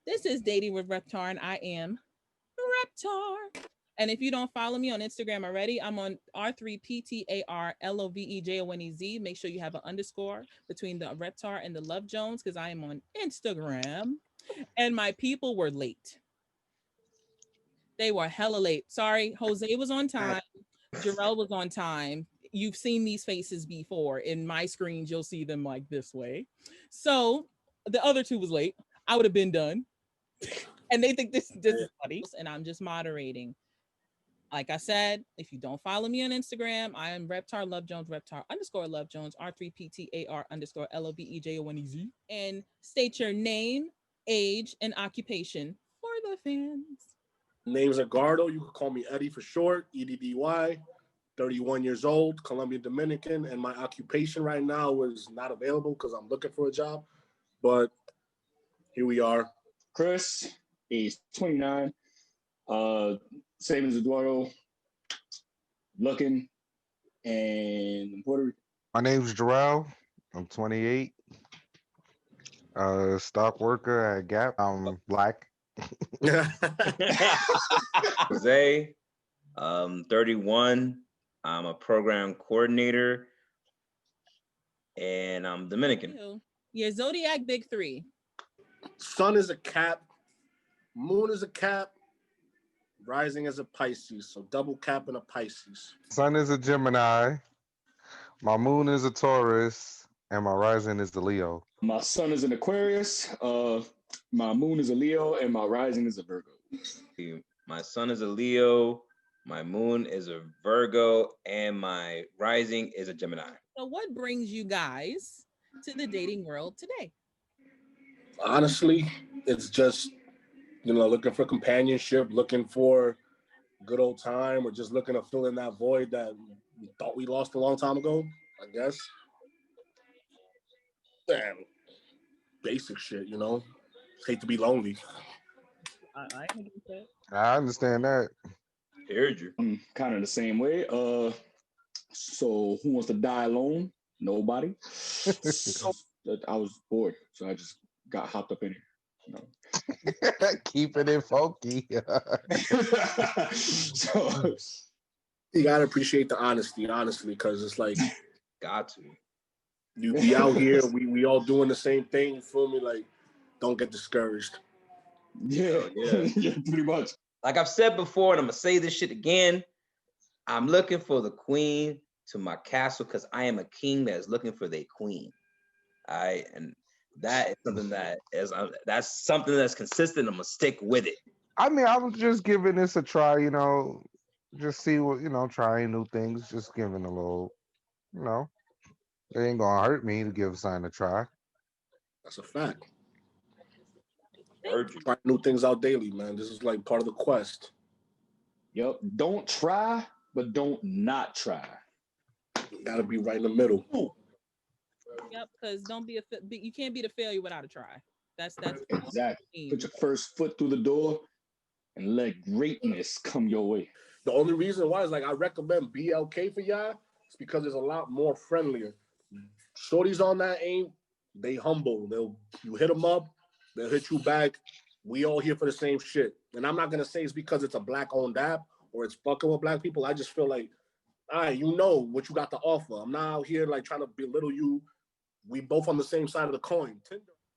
This is Dating with Reptar, and I am Reptar. And if you don't follow me on Instagram already, I'm on R3PTARLOVEJONEZ. Make sure you have an underscore between the Reptar and the Love Jones because I am on Instagram. And my people were late. They were hella late. Sorry, Jose was on time. Jerell was on time. You've seen these faces before. In my screens, you'll see them like this way. So the other two was late. I would have been done. And they think this is funny. And I'm just moderating. Like I said, if you don't follow me on Instagram, I am Reptar Love Jones, Reptar underscore Love Jones, R3PTAR underscore LOVEJONEZ. And state your name, age, and occupation for the fans. Name's Edgardo. You can call me Eddy for short, EDDY. 31 years old, Colombian Dominican, and my occupation right now is not available because I'm looking for a job. But here we are. Chris, he's 29. Same as Eduardo, looking, and in Puerto Rico. My name's Jerell. I'm 28. Stock worker at Gap. I'm black. José, 31. I'm a program coordinator, and I'm Dominican. Your zodiac big three. Sun is a Cap, moon is a Cap, rising is a Pisces, so double Cap and a Pisces. Sun is a Gemini. My moon is a Taurus, and my rising is the Leo. My sun is an Aquarius. My moon is a Leo, and my rising is a Virgo. My sun is a Leo. My moon is a Virgo, and my rising is a Gemini. So what brings you guys to the dating world today? Honestly, it's just, looking for companionship, looking for good old time, or just looking to fill in that void that we thought we lost a long time ago, I guess. Damn. Basic shit, Hate to be lonely. I understand that. Heard you. I'm kind of the same way. So who wants to die alone? Nobody. So, I was bored, so I just got hopped up in here. Keeping it funky. So you gotta appreciate the honesty, honestly, because it's like got to. You be out here, we all doing the same thing, you feel me? Like, don't get discouraged. Yeah, yeah, pretty much. Like I've said before, and I'm gonna say this shit again. I'm looking for the queen to my castle because I am a king that is looking for their queen. And that is something that's something that's consistent. I'm gonna stick with it. I mean, I was just giving this a try, just see what, trying new things, just giving a little, it ain't gonna hurt me to give something a try. That's a fact. Try new things out daily, man. This is like part of the quest. Yep. Don't try, but don't not try. You gotta be right in the middle. Yep, because you can't be the failure without a try. That's exactly. Put your first foot through the door and let greatness come your way. The only reason why is I recommend BLK for y'all. It's because it's a lot more friendlier. Shorties on that aim, they humble. You hit them up, they'll hit you back. We all here for the same shit. And I'm not gonna say it's because it's a black-owned app or it's fucking with black people. I just feel like, all right, you know what you got to offer. I'm not out here trying to belittle you. We both on the same side of the coin.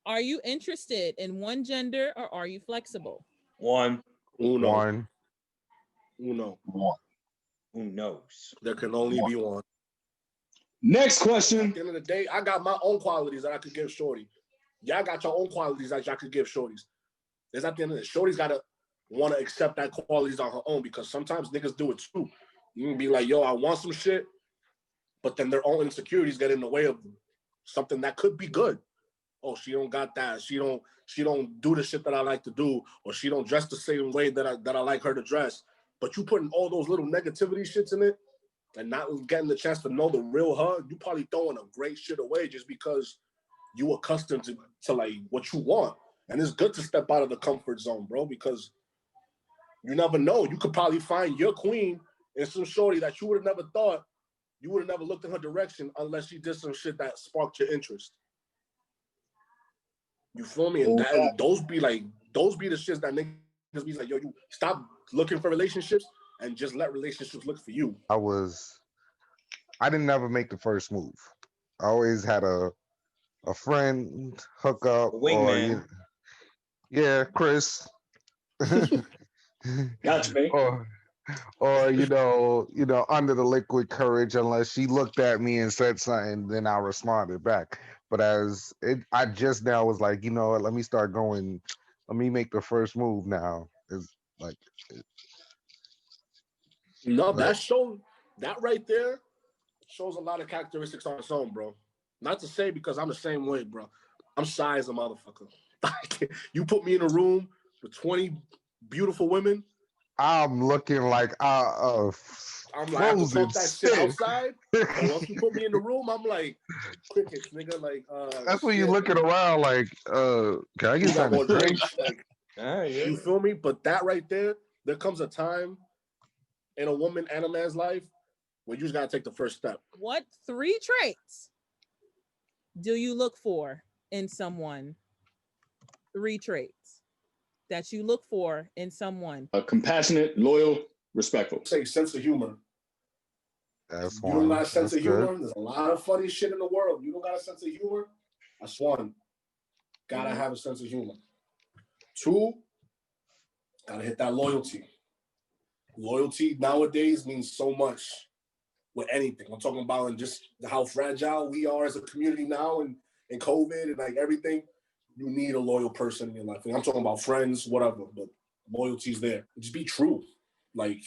Are you interested in one gender or are you flexible? One. One. Uno. One. Who knows? There can only be one. Next question. At the end of the day, I got my own qualities that I could give shorty. Y'all got your own qualities that y'all could give shorties. There's at the end of the day, shorty's got to want to accept that qualities on her own because sometimes niggas do it too. You can be like, yo, I want some shit, but then their own insecurities get in the way of something that could be good. Oh, she don't got that. She don't do the shit that I like to do, or she don't dress the same way that I like her to dress. But you putting all those little negativity shits in it and not getting the chance to know the real her, you probably throwing a great shit away just because you accustomed to what you want. And it's good to step out of the comfort zone, bro, because you never know. You could probably find your queen in some shorty that you would have never thought. You would have never looked in her direction unless she did some shit that sparked your interest. You feel me? And those be those be the shits that niggas be like, yo, you stop looking for relationships and just let relationships look for you. I didn't never make the first move. I always had a friend hook up A or wingman. yeah, Chris. Gotcha, man. or under the liquid courage, unless she looked at me and said something, then I responded back. But I just now was like, you know what, let me start going, let me make the first move now. It's like No, like, that right there shows a lot of characteristics on its own, bro. Not to say because I'm the same way, bro. I'm shy as a motherfucker. You put me in a room with 20 beautiful women. I'm looking like I'm like, I could frozen talk that shit stiff. outside. But once you put me in the room, I'm like, crickets, nigga. Like, That's when you shit. looking around like, can I You get got something more to drink? drinks. Like, Yeah. you feel me? But that right there comes a time in a woman and a man's life where you just gotta take the first step. What 3 traits do you look for in someone? 3 traits that you look for in someone. Compassionate, loyal, respectful. Say sense of humor. That's You don't one. got a sense That's of good. humor. There's a lot of funny shit in the world. You don't got a sense of humor. That's one. Gotta have a sense of humor. 2, gotta hit that loyalty. Loyalty nowadays means so much with anything. I'm talking about in just how fragile we are as a community now and COVID and like everything. You need a loyal person in your life. And I'm talking about friends, whatever, but loyalty's there. Just be true. Like,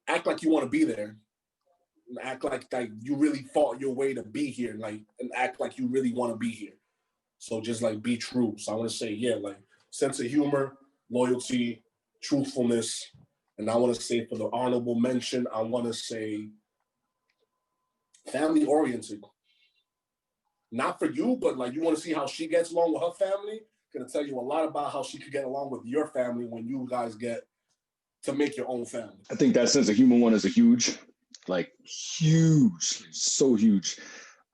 act like you want to be there. Act like you really fought your way to be here. Like, and act like you really want to be here. So just like be true. So I want to say, yeah, like sense of humor, loyalty, truthfulness. And I want to say for the honorable mention, I want to say family oriented. Not for you, but like you want to see how she gets along with her family. Gonna tell you a lot about how she could get along with your family when you guys get to make your own family. I think that sense of humor one is a huge, so huge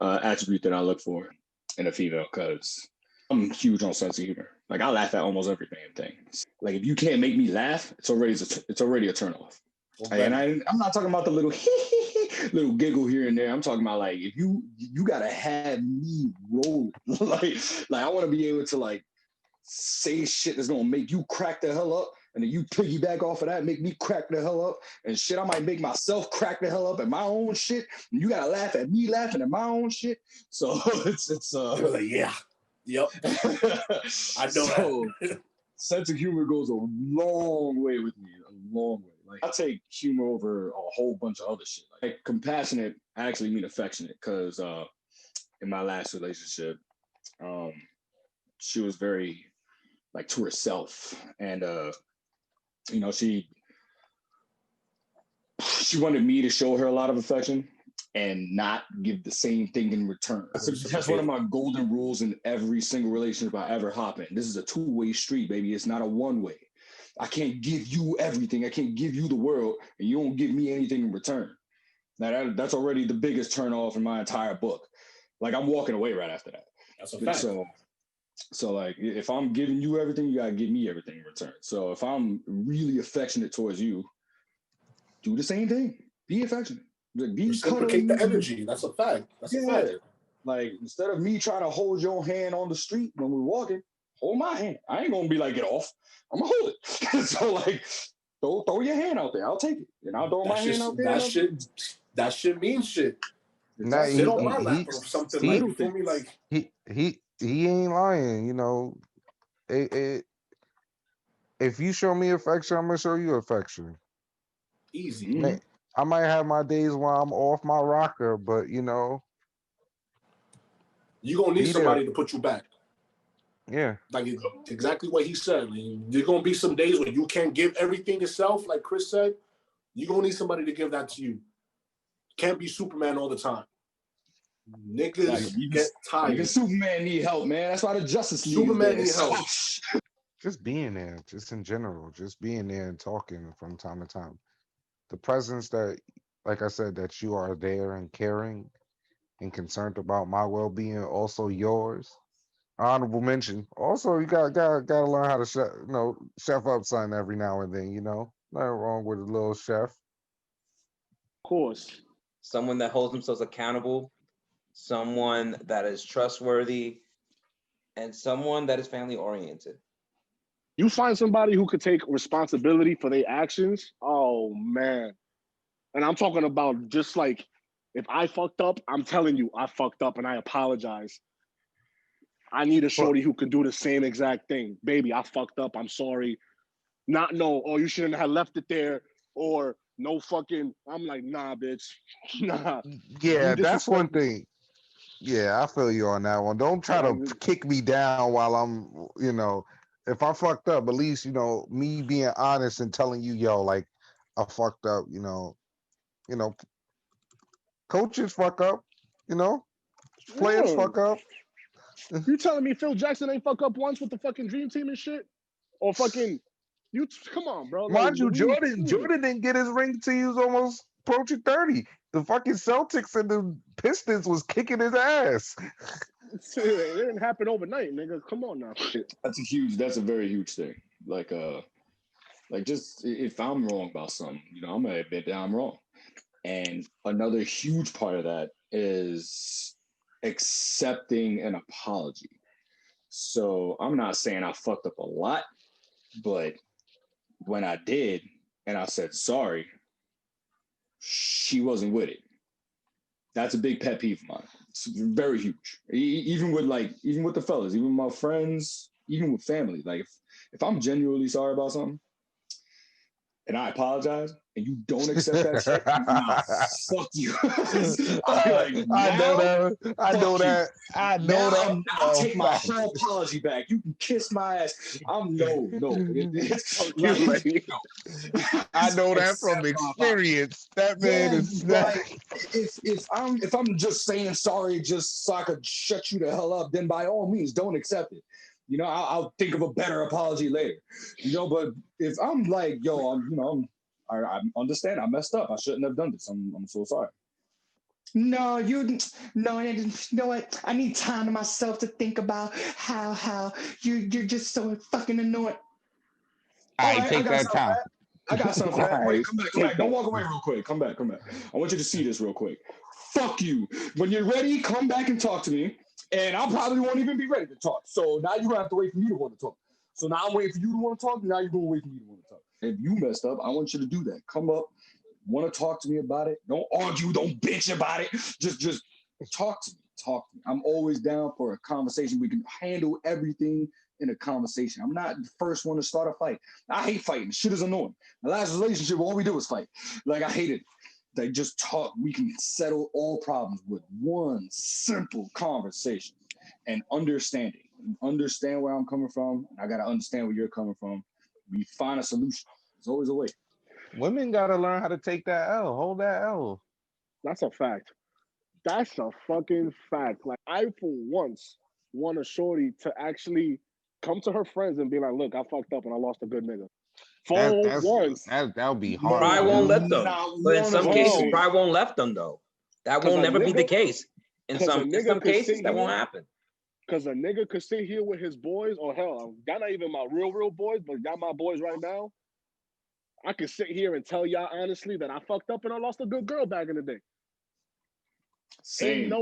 attribute that I look for in a female because I'm huge on sense of humor. Like I laugh at almost every damn thing. Like if you can't make me laugh, it's already a turn off. Okay. And I'm not talking about the little little giggle here and there. I'm talking about like if you gotta have me roll. like I want to be able to like say shit that's gonna make you crack the hell up, and then you piggyback off of that, make me crack the hell up, and shit. I might make myself crack the hell up at my own shit, and you gotta laugh at me laughing at my own shit. So it's like, yeah, yep. I know that. Sense of humor goes a long way with me, a long way. Like I take humor over a whole bunch of other shit. Like compassionate, I actually mean affectionate, because in my last relationship, she was very like to herself, and she wanted me to show her a lot of affection and not give the same thing in return. That's one of my golden rules in every single relationship I ever hop in. This is a 2-way street, baby. It's not a 1-way. I can't give you everything. I can't give you the world, and you don't give me anything in return. Now that's already the biggest turn off in my entire book. Like I'm walking away right after that. That's a fact. So like if I'm giving you everything, you gotta give me everything in return. So if I'm really affectionate towards you, do the same thing. Be affectionate. Like, be reciprocate the energy. That's a fact. That's a fact. Like instead of me trying to hold your hand on the street when we're walking, hold my hand. I ain't gonna be like, get off. I'm gonna hold it. So like throw your hand out there. I'll take it. And I'll throw my hand out there. That shit means shit. Nah, Sit on my lap or something like you feel me? Like he ain't lying, if you show me affection, I'm gonna show you affection. Easy. Mm-hmm. I might have my days where I'm off my rocker, but you're gonna need somebody to put you back. Yeah. Like exactly what he said. There's gonna be some days when you can't give everything yourself, like Chris said. You're gonna need somebody to give that to you. Can't be Superman all the time. Niggas get tired. Even Superman need help, man. That's why the Justice League Superman need help. Just being there, just in general, just being there and talking from time to time. The presence that, like I said, that you are there and caring and concerned about my well-being, also yours. Honorable mention. Also, you gotta learn how to chef up something every now and then. Nothing wrong with a little chef. Of course. Someone that holds themselves accountable, someone that is trustworthy, and someone that is family oriented. You find somebody who could take responsibility for their actions. Oh man. And I'm talking about just like if I fucked up, I'm telling you I fucked up and I apologize. I need a shorty who can do the same exact thing. Baby, I fucked up. I'm sorry. Not no, oh, you shouldn't have left it there. Or no fucking, I'm like, nah, bitch. Nah. Yeah, You that's one disrespect me. thing. Yeah, I feel you on that one. Don't try to Like, kick me down while if I fucked up, at least, me being honest and telling you, yo, like I fucked up, you know, coaches fuck up, you know, players yeah. fuck up. You telling me Phil Jackson ain't fuck up once with the fucking dream team and shit? Or fucking you come on, bro. Like Mind you, we Jordan didn't get his ring till he was almost approaching 30. The fucking Celtics and the Pistons was kicking his ass. it didn't happen overnight, nigga. Come on now. That's a very huge thing. Like just if I'm wrong about something, I'm gonna admit that I'm wrong. And another huge part of that is accepting an apology. So I'm not saying I fucked up a lot, but when I did and I said sorry, she wasn't with it. That's a big pet peeve of mine. It's very huge. Even with the fellas, even with my friends, even with family. Like if I'm genuinely sorry about something and I apologize and you don't accept that shit, nah, fuck you. I know that. I'll take my whole apology back. You can kiss my ass. No. I know that from experience. That man is like if I'm just saying sorry just so I could shut you the hell up, then by all means don't accept it. I'll think of a better apology later. But if I'm like, yo, I understand I messed up. I shouldn't have done this. I'm so sorry. No, you know what? I need time to myself to think about how you're just so fucking annoying. I take that time. I got something for that. Wait, come back. Don't walk away real quick. Come back. I want you to see this real quick. Fuck you. When you're ready, come back and talk to me. And I probably won't even be ready to talk. So now you're going to have to wait for me to want to talk. So now I'm waiting for you to want to talk. Now you're going to wait for me to want to talk. If you messed up, I want you to do that. Come up. Want to talk to me about it? Don't argue. Don't bitch about it. Just talk to me. I'm always down for a conversation. We can handle everything in a conversation. I'm not the first one to start a fight. I hate fighting. Shit is annoying. The last relationship, all we do was fight. Like, I hate it. They just talk. We can settle all problems with one simple conversation and understanding. Understand where I'm coming from. I got to understand where you're coming from. We find a solution. There's always a way. Women gotta learn how to take that L, hold that L. That's a fact. That's a fucking fact. Like I for once want a shorty to actually come to her friends and be like, look, I fucked up and I lost a good nigga. For once. That would be hard. Pride won't let them. But in some cases, pride won't let them though. That will never be the case. In some cases, that won't happen. Because a nigga could sit here with his boys, or hell, y'all not even my real boys, but y'all my boys right now. I can sit here and tell y'all honestly that I fucked up and I lost a good girl back in the day. Same.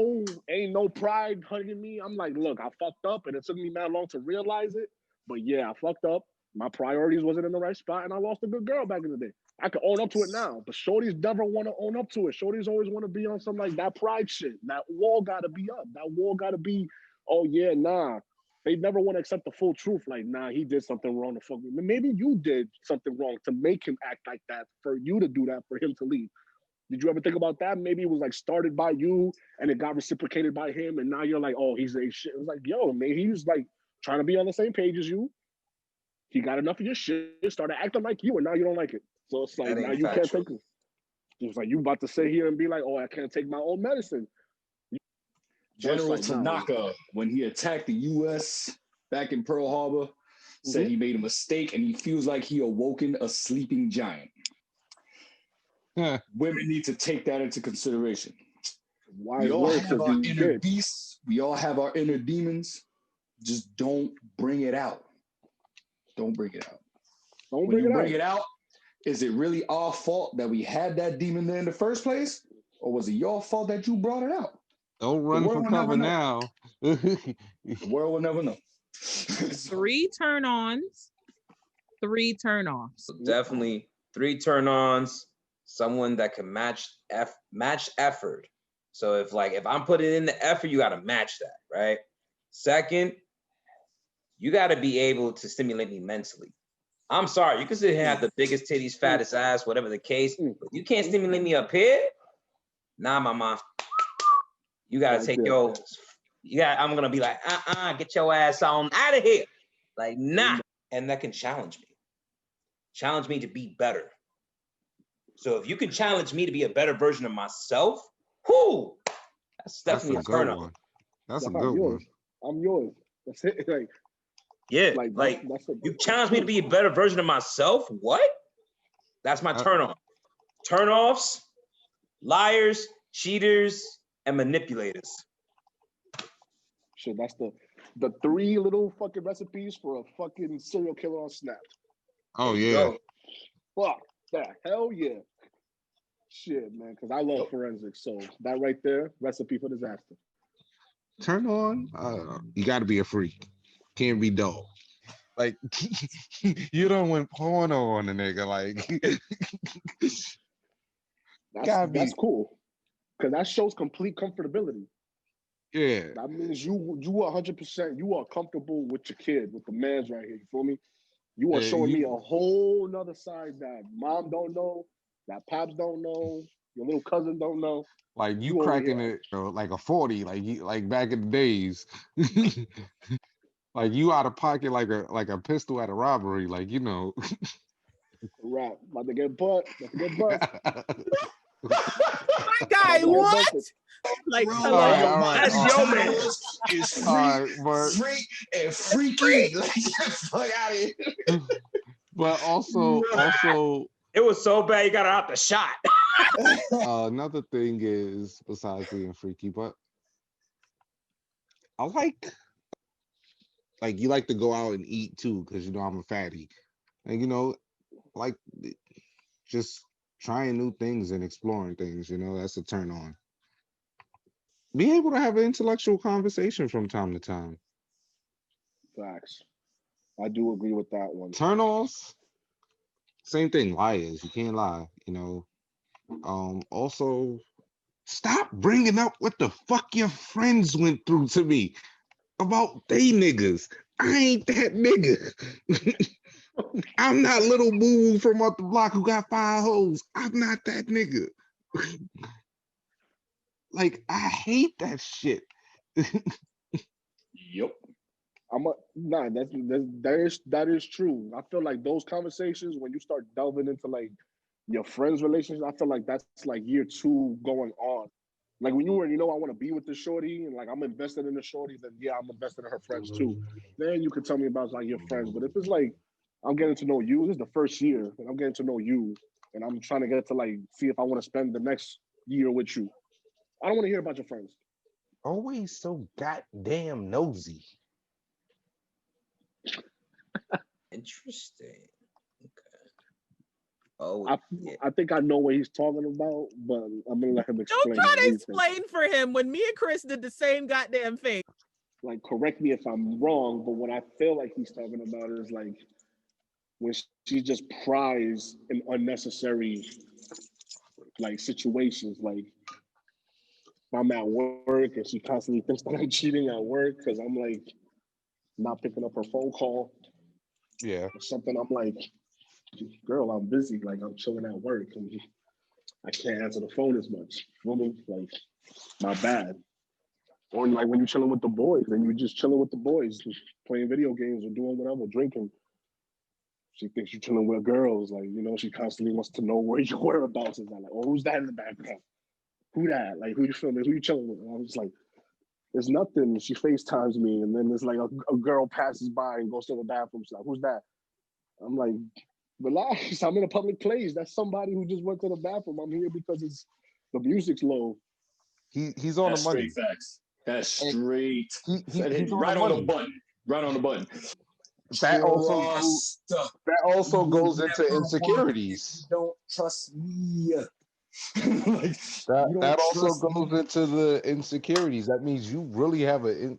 Ain't no pride hugging me. I'm like, look, I fucked up and it took me that long to realize it. But yeah, I fucked up. My priorities wasn't in the right spot and I lost a good girl back in the day. I can own up to it now, but shorties never want to own up to it. Shorties always want to be on some like that pride shit. That wall got to be up. That wall got to be, oh yeah, nah. They never want to accept the full truth. Like, nah, he did something wrong to fuck me. Maybe you did something wrong to make him act like that, for you to do that, for him to leave. Did you ever think about that? Maybe it was like started by you and it got reciprocated by him. And now you're like, oh, he's a shit. It was like, yo, man, he was like trying to be on the same page as you. He got enough of your shit, started acting like you, and now you don't like it. So it's like, now you can't take it. It was like, you about to sit here and be like, oh, I can't take my own medicine. General Tanaka, when he attacked the U.S. back in Pearl Harbor, said he made a mistake and he feels like he awoken a sleeping giant. Women need to take that into consideration. We all have our inner beasts. We all have our inner demons. just don't bring it out. Don't bring it out. Don't When bring you it bring out. it out, is it really our fault that we had that demon there in the first place? Or was it your fault that you brought it out? Don't run world for will never cover know. now. The world will never know. 3 turn-ons, 3 turn-offs. So definitely 3 turn-ons, someone that can match effort. So if I'm putting in the effort, you got to match that, right? Second, you got to be able to stimulate me mentally. I'm sorry, you can sit here and have the biggest titties, fattest ass, whatever the case, but you can't stimulate me up here. Nah, mama. You gotta take your. I'm gonna be like, get your ass on out of here. Like, nah. And that can challenge me to be better. So if you can challenge me to be a better version of myself, whoo, that's definitely a turn on. That's a good one. I'm yours. That's it. Like, yeah, like you challenge me to be a better version of myself. What? That's my turn on. Turn offs, liars, cheaters, and manipulators. Shit, that's the 3 little fucking recipes for a fucking serial killer on Snap. Oh yeah. Fuck that. Hell yeah. Shit, man, because I love forensics. So that right there, recipe for disaster. Turn on. You got to be a freak. Can't be dull. Like you don't went porno on the nigga. Like that's cool. Because that shows complete comfortability. Yeah. That means you 100%, you are comfortable with your kid, with the man's right here. You feel me? You are showing me a whole nother side that mom don't know, that pops don't know, your little cousin don't know. Like you cracking it like a 40, like back in the days. Like you out of pocket like a pistol at a robbery, like you know. Right, about to get butt. My guy, what? Like, that's your man. Is freak and freaky. Like, fuck out of here. But also, it was so bad you got out the shot. Another thing is, besides being freaky, but I like you like to go out and eat too, because you know I'm a fatty, and you know, like just trying new things and exploring things. You know, that's a turn on. Be able to have an intellectual conversation from time to time. Facts. I do agree with that one. Turn offs, same thing. Liars, you can't lie. You know. Also, stop bringing up what the fuck your friends went through to me about they niggas. I ain't that nigga. I'm not little boo from up the block who got 5 hoes. I'm not that nigga. Like, I hate that shit. Yep. That is true. I feel like those conversations, when you start delving into like your friends' relations, I feel like that's like year 2 going on. Like when you already know I want to be with the shorty and like I'm invested in the shorty, then yeah, I'm invested in her friends too. Then you could tell me about like your friends. But if it's like I'm getting to know you, this is the first year, and I'm getting to know you, and I'm trying to get to like see if I want to spend the next year with you. I don't want to hear about your friends. Always so goddamn nosy. Interesting. Okay. Oh, I think I know what he's talking about, but I'm gonna let him explain. Don't try to explain for him when me and Chris did the same goddamn thing. Like, correct me if I'm wrong, but what I feel like he's talking about is like when she just pries in unnecessary like situations. Like I'm at work and she constantly thinks that I'm cheating at work because I'm like not picking up her phone call. Yeah. Or something. I'm like, girl, I'm busy. Like I'm chilling at work and I can't answer the phone as much. You know, like, my bad. Or like when you're chilling with the boys and you're just chilling with the boys, playing video games or doing whatever, drinking. She thinks you're chilling with girls. Like, you know, she constantly wants to know where your whereabouts is. Like, oh, who's that in the background? Who that? Like, who you filming? Who you chilling with? And I was like, there's nothing. She FaceTimes me, and then there's like a girl passes by and goes to the bathroom. She's like, who's that? I'm like, relax. I'm in a public place. That's somebody who just went to the bathroom. I'm here because the music's low. He's on the money. Straight facts. That's straight. He's right on the button. Right on the button. That also You goes will into never insecurities. want- Don't trust me. Like, That also goes into the insecurities. That means you really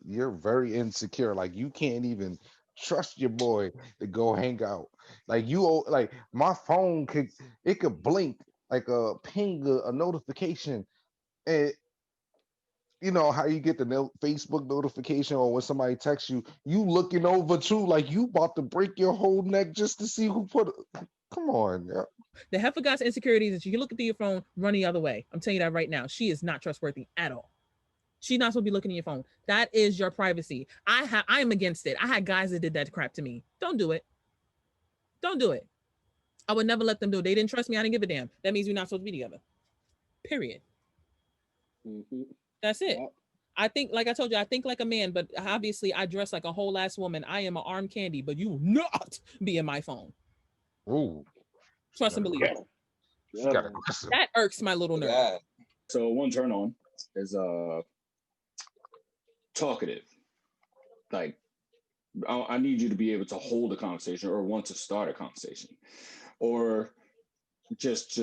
you're very insecure. Like you can't even trust your boy to go hang out. Like like my phone could blink like a ping a notification, and you know how you get the Facebook notification or when somebody texts you, you looking over too, like you about to break your whole neck just to see who put. Come on, yeah. The heifer God's insecurities is you look through your phone, run the other way. I'm telling you that right now. She is not trustworthy at all. She's not supposed to be looking at your phone. That is your privacy. I am against it. I had guys that did that crap to me. Don't do it. Don't do it. I would never let them do it. They didn't trust me. I didn't give a damn. That means we're not supposed to be together. Period. Mm-hmm. That's it. Yeah. I think, like I told you, I think like a man, but obviously I dress like a whole ass woman. I am an arm candy, but you will not be in my phone. Ooh. Trust and believe. Yeah. That irks my little nerve. Yeah. So one turn on is talkative. Like I need you to be able to hold a conversation or want to start a conversation, or just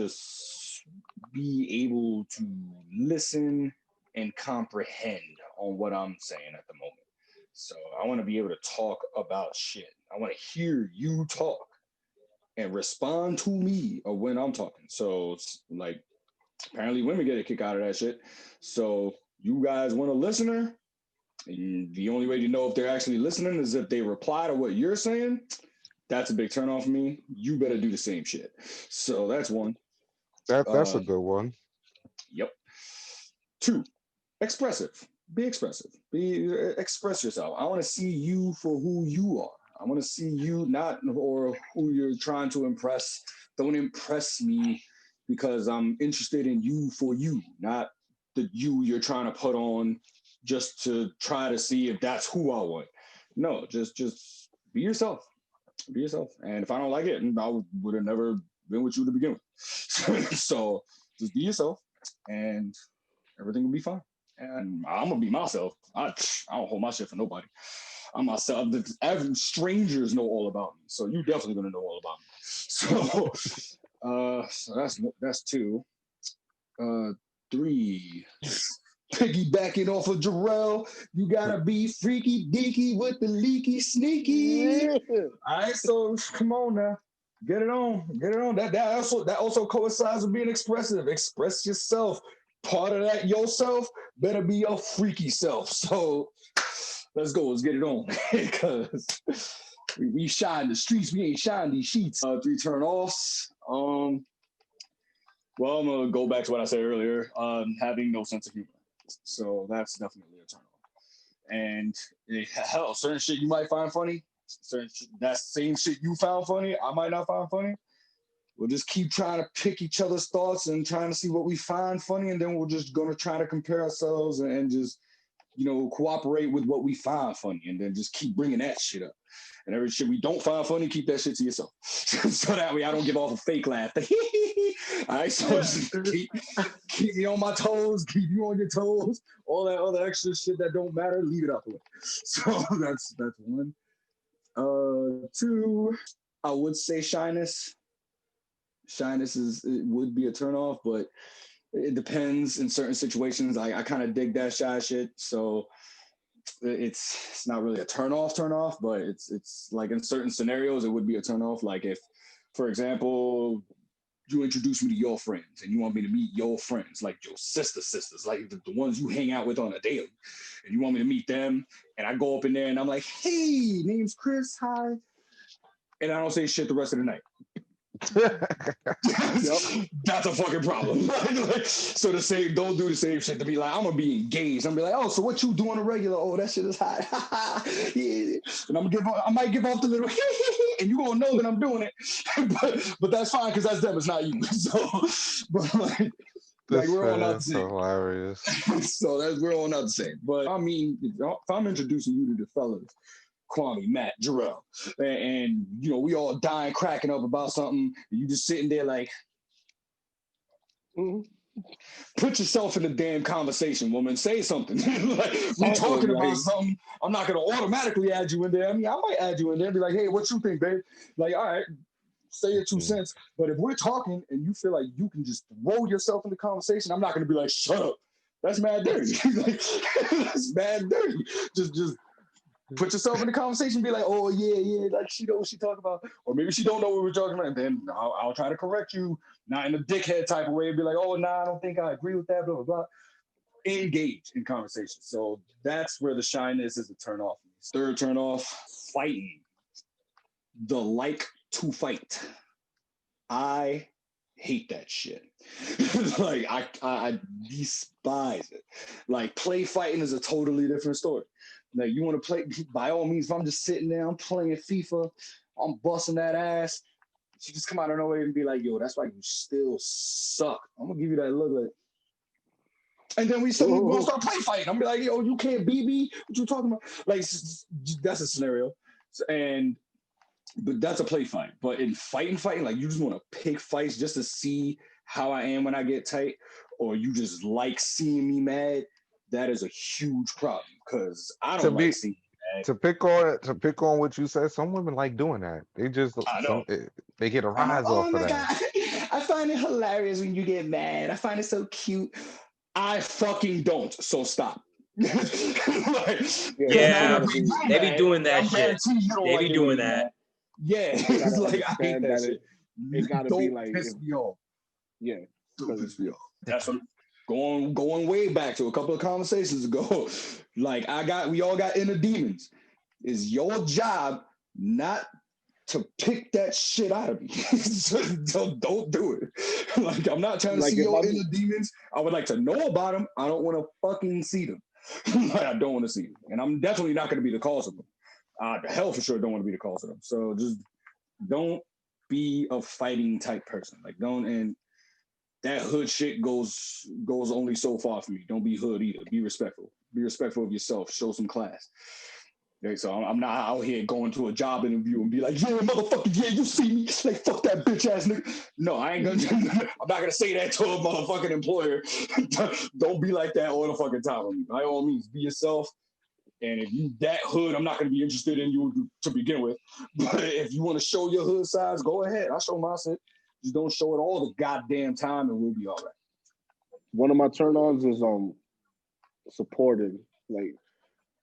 be able to listen and comprehend on what I'm saying at the moment. So I want to be able to talk about shit. I want to hear you talk and respond to me or when I'm talking. So it's like apparently women get a kick out of that shit. So you guys want a listener? And the only way to know if they're actually listening is if they reply to what you're saying. That's a big turn off for me. You better do the same shit. So that's one. That's a good one. Yep. 2, expressive. Be expressive. Express yourself. I want to see you for who you are. I want to see you not or who you're trying to impress. Don't impress me because I'm interested in you for you, not the you you're trying to put on just to try to see if that's who I want. No, just be yourself. Be yourself. And if I don't like it, I would have never been with you to begin with. So just be yourself and everything will be fine. And I'm gonna be myself. I don't hold my shit for nobody. I'm myself. Strangers know all about me, so you definitely gonna know all about me. So that's 2. 3. Piggybacking off of Jerell, you gotta be freaky deaky with the leaky sneaky. All right, so come on now. Get it on. That also coincides with being expressive. Express yourself. Part of that yourself better be your freaky self. So let's go. Let's get it on. Because we shine the streets. We ain't shine these sheets. 3 turn offs. Well, I'm gonna go back to what I said earlier. Having no sense of humor. So that's definitely a turn off. And hell, certain shit you might find funny. That same shit you found funny, I might not find funny. We'll just keep trying to pick each other's thoughts and trying to see what we find funny, and then we're just gonna try to compare ourselves and just, cooperate with what we find funny, and then just keep bringing that shit up. And every shit we don't find funny, keep that shit to yourself, so that way I don't give off a fake laugh. All right, so just keep me on my toes, keep you on your toes. All that other extra shit that don't matter, leave it up with. So that's 1. 2, I would say shyness. Shyness it would be a turnoff, but it depends in certain situations. I kind of dig that shy shit, so it's not really a turnoff, but it's like in certain scenarios it would be a turnoff. Like if, for example, you introduce me to your friends and you want me to meet your friends, like your sisters, like the ones you hang out with on a daily, and you want me to meet them, and I go up in there and I'm like, hey, name's Chris, hi, and I don't say shit the rest of the night. That's a fucking problem. So don't do the same shit to be like, I'm gonna be engaged. I'm gonna be like, oh, so what you do on a regular? Oh, that shit is hot. Yeah. And I might give off the little and you gonna know that I'm doing it. but that's fine because that's them, it's not you. So but like we're all not the same. Hilarious. So we're all not the same. But I mean, if I'm introducing you to the fellas, Kwame, Matt, Jerell, and we all dying, cracking up about something, and you just sitting there like, Put yourself in the damn conversation, woman. Say something. Like, we're talking about something. I'm not gonna automatically add you in there. I mean, I might add you in there and be like, hey, what you think, babe? Like, all right, say your 2 cents. But if we're talking and you feel like you can just throw yourself in the conversation, I'm not gonna be like, shut up. That's mad dirty. Like, that's mad dirty. Just put yourself in the conversation, be like, oh yeah, like she knows what she talking about, or maybe she don't know what we're talking about, and then I'll try to correct you, not in a dickhead type of way, be like, oh nah, I don't think I agree with that, blah blah blah. Engage in conversation. So that's where the shyness is a turn off. Third turn off, fighting. The like to fight. I hate that shit. Like I despise it. Like play fighting is a totally different story. Like you want to play, by all means, if I'm just sitting there, I'm playing FIFA, I'm busting that ass, she just come out of nowhere and be like, yo, that's why you still suck. I'm gonna give you that look like, and then we gonna start play fighting. I'm be like, yo, you can't beat me. What you talking about? Like that's a scenario. But that's a play fight. But in fighting, like you just want to pick fights just to see how I am when I get tight, or you just like seeing me mad. That is a huge problem because I don't like seeing me mad. To pick on what you said, some women like doing that. They just they get a rise off of that. God. I find it hilarious when you get mad. I find it so cute. I fucking don't. So stop. They be doing that shit. They be doing that. Yeah, it's like I hate that shit. It gotta be like piss me off. Yeah, piss me off. That's what going way back to a couple of conversations ago. Like we all got inner demons. It's your job not to pick that shit out of me. So don't do it. Like I'm not trying to see your inner demons. I would like to know about them. I don't want to fucking see them. Like, I don't want to see them, and I'm definitely not going to be the cause of them. The hell for sure don't want to be the cause of them. So just don't be a fighting type person. Like don't, and that hood shit goes only so far for me. Don't be hood either. Be respectful. Be respectful of yourself. Show some class. Okay, so I'm not out here going to a job interview and be like, yeah, motherfucker, yeah, you see me? Like, fuck that bitch ass nigga. No, I ain't gonna. I'm not gonna say that to a motherfucking employer. Don't be like that all the fucking time. By all means, be yourself. And if you that hood, I'm not gonna be interested in you to begin with. But if you want to show your hood size, go ahead. I'll show my shit. Just don't show it all the goddamn time, and we'll be all right. One of my turn-ons is supported. Like,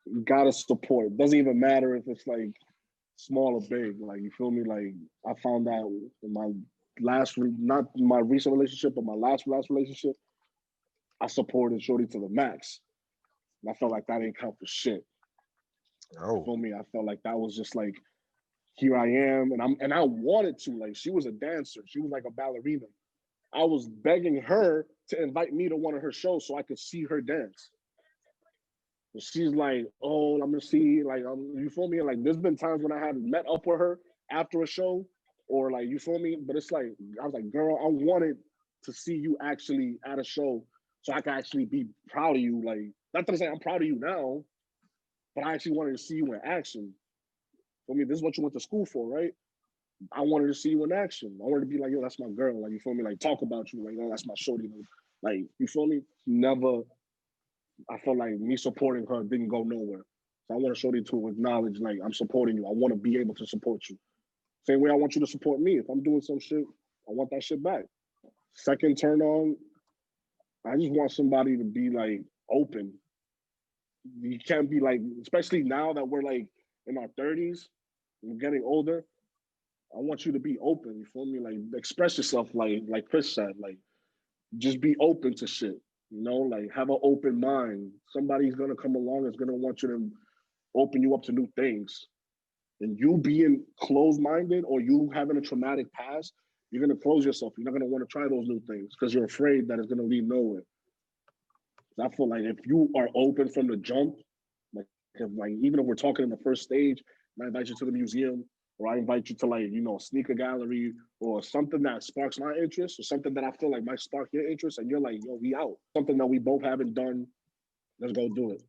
you gotta support. Doesn't even matter if it's like small or big. Like, you feel me? Like, I found out in my not my recent relationship, but my last relationship, I supported Shorty to the max. And I felt like that didn't count for shit. Oh. You feel me? I felt like that was just like, here I am, and I wanted to. Like, she was a dancer. She was like a ballerina. I was begging her to invite me to one of her shows so I could see her dance. And she's like, oh, I'm gonna see, like, you feel me? Like, there's been times when I had met up with her after a show, or like, you feel me? But it's like, I was like, girl, I wanted to see you actually at a show so I could actually be proud of you. Like, not to say I'm proud of you now, but I actually wanted to see you in action. For me, this is what you went to school for, right? I wanted to see you in action. I wanted to be like, yo, that's my girl. Like, you feel me? Like, talk about you. Like, oh, that's my shorty. Like, you feel me? Never. I felt like me supporting her didn't go nowhere. So I want shorty to acknowledge, like, I'm supporting you. I want to be able to support you. Same way I want you to support me. If I'm doing some shit, I want that shit back. Second turn on, I just want somebody to be like open. You can't be like, especially now that we're like in our 30s, we're getting older. I want you to be open. You feel me? Like, express yourself. Like Chris said. Like, just be open to shit. You know, like, have an open mind. Somebody's gonna come along that's gonna want you to open you up to new things. And you being closed-minded or you having a traumatic past, you're gonna close yourself. You're not gonna want to try those new things because you're afraid that it's gonna lead nowhere. I feel like if you are open from the jump, like even if we're talking in the first stage, I invite you to the museum, or I invite you to, like, you know, a sneaker gallery or something that sparks my interest, or something that I feel like might spark your interest, and you're like, yo, we out. Something that we both haven't done, let's go do it.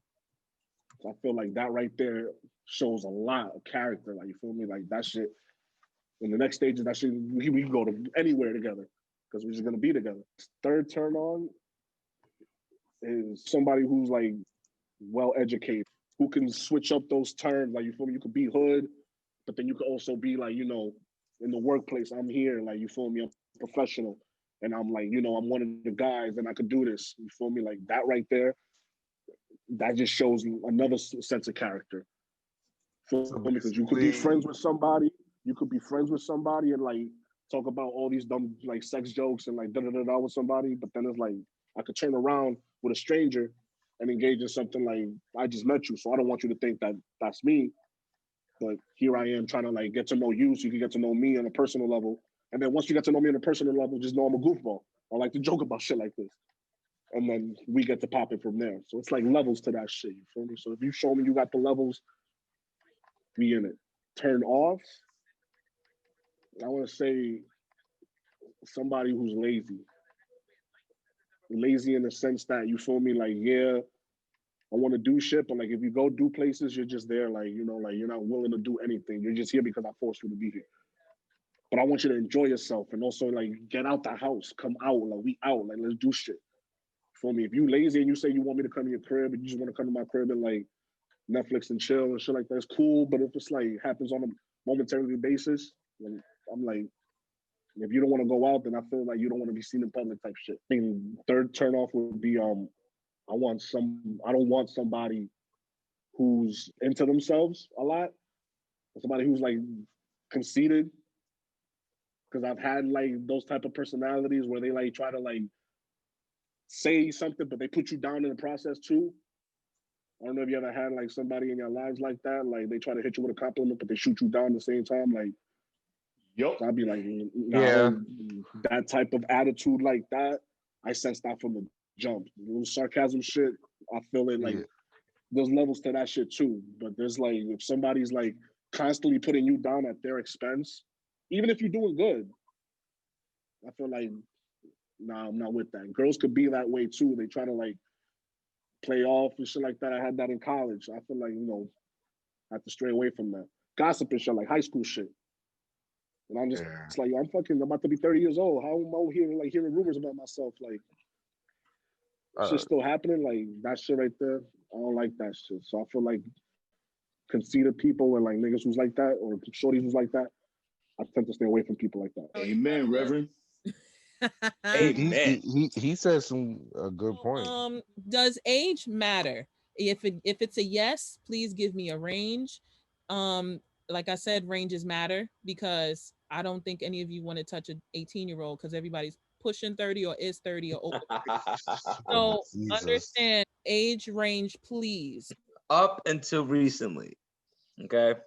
So I feel like that right there shows a lot of character. Like, you feel me? Like, that shit, in the next stages, that shit, we can go to anywhere together. because we're just gonna be together. Third turn on is somebody who's like well educated, who can switch up those terms. Like, you feel me? You could be hood, but then you could also be like, you know, in the workplace, I'm here, like, you feel me? I'm professional. And I'm like, you know, I'm one of the guys and I could do this. You feel me? Like that right there, that just shows another sense of character. Feel me? Because you could be friends with somebody, and like talk about all these dumb like sex jokes and like da da da da with somebody, but then it's like I could turn around with a stranger and engage in something like, I just met you, so I don't want you to think that that's me, but here I am trying to like get to know you so you can get to know me on a personal level. And then once you get to know me on a personal level, just know I'm a goofball. I like to joke about shit like this. And then we get to pop it from there. So it's like levels to that shit, you feel me? So if you show me you got the levels, we in it. Turn off, I want to say somebody who's lazy. Lazy in the sense that, you feel me, like, yeah, I want to do shit, but like if you go do places, you're just there, like, you know, like you're not willing to do anything. You're just here because I forced you to be here. But I want you to enjoy yourself and also like get out the house, come out, like we out, like let's do shit. For me, if you lazy and you say you want me to come to your crib and you just want to come to my crib and like Netflix and chill and shit like that, it's cool. But if it's like happens on a momentary basis, then I'm like, if you don't want to go out, then I feel like you don't want to be seen in public type shit. I mean, third turn off would be I don't want somebody who's into themselves a lot, somebody who's like conceited. Because I've had like those type of personalities where they like try to like say something, but they put you down in the process too. I don't know if you ever had like somebody in your lives like that. Like they try to hit you with a compliment, but they shoot you down at the same time. Like, Yup. so I'd be like, nah, Yeah. that type of attitude like that, I sense that from the jump. Little sarcasm shit, I feel it like there's levels to that shit too. But there's like, if somebody's like constantly putting you down at their expense, even if you're doing good, I feel like, nah, I'm not with that. Girls could be that way too. They try to like play off and shit like that. I had that in college. I feel like, you know, I have to stray away from that. Gossip and shit, like high school shit. And I'm just it's like, I'm about to be 30 years old. How am I out here like hearing rumors about myself? Like, shit's still happening. Like that shit right there, I don't like that shit. So I feel like conceited people and like niggas who's like that or shorties who's like that, I tend to stay away from people like that. Amen, Reverend. Amen. He said some good point. Does age matter? If it's a yes, please give me a range. Like I said, ranges matter because I don't think any of you want to touch an 18-year-old because everybody's pushing 30 or is 30 or over 30. So Jesus. understand age range, please. Up until recently, okay,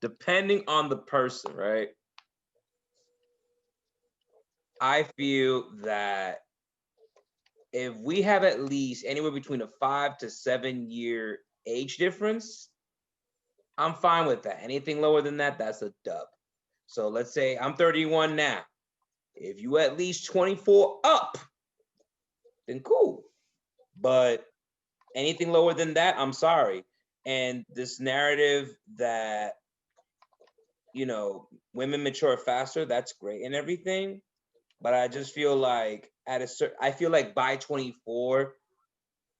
depending on the person, right? I feel that if we have at least anywhere between a 5 to 7 year age difference, I'm fine with that. Anything lower than that, that's a dub. So let's say I'm 31 now. If you at least 24 up, then cool. But anything lower than that, I'm sorry. And this narrative that, you know, women mature faster, that's great and everything. But I just feel like I feel like by 24,